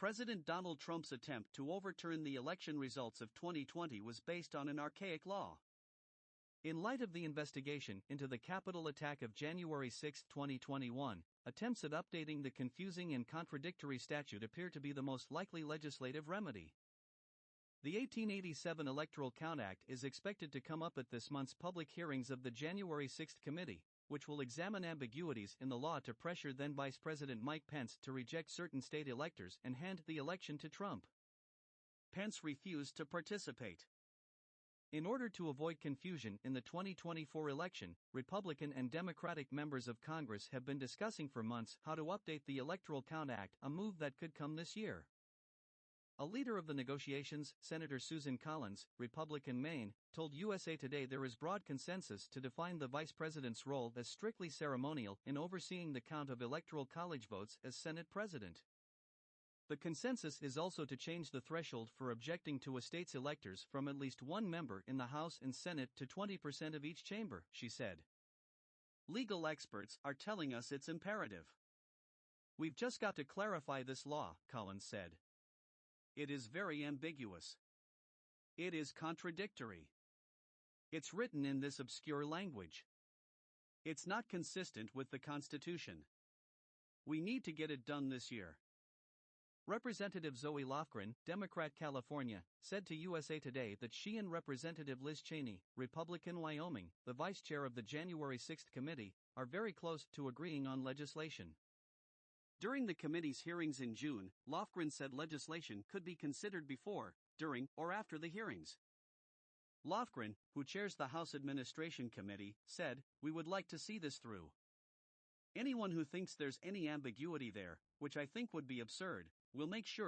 President Donald Trump's attempt to overturn the election results of 2020 was based on an archaic law. In light of the investigation into the Capitol attack of January 6, 2021, attempts at updating the confusing and contradictory statute appear to be the most likely legislative remedy. The 1887 Electoral Count Act is expected to come up at this month's public hearings of the January 6 committee, which will examine ambiguities in the law to pressure then Vice President Mike Pence to reject certain state electors and hand the election to Trump. Pence refused to participate. In order to avoid confusion in the 2024 election, Republican and Democratic members of Congress have been discussing for months how to update the Electoral Count Act, a move that could come this year. A leader of the negotiations, Senator Susan Collins, Republican Maine, told USA Today there is broad consensus to define the vice president's role as strictly ceremonial in overseeing the count of electoral college votes as Senate president. The consensus is also to change the threshold for objecting to a state's electors from at least one member in the House and Senate to 20% of each chamber, she said. Legal experts are telling us it's imperative. We've just got to clarify this law, Collins said. It is very ambiguous. It is contradictory. It's written in this obscure language. It's not consistent with the Constitution. We need to get it done this year. Representative Zoe Lofgren, Democrat California, said to USA Today that she and Representative Liz Cheney, Republican Wyoming, the vice chair of the January 6 committee, are very close to agreeing on legislation. During the committee's hearings in June, Lofgren said legislation could be considered before, during, or after the hearings. Lofgren, who chairs the House Administration Committee, said, "We would like to see this through. Anyone who thinks there's any ambiguity there, which I think would be absurd, will make sure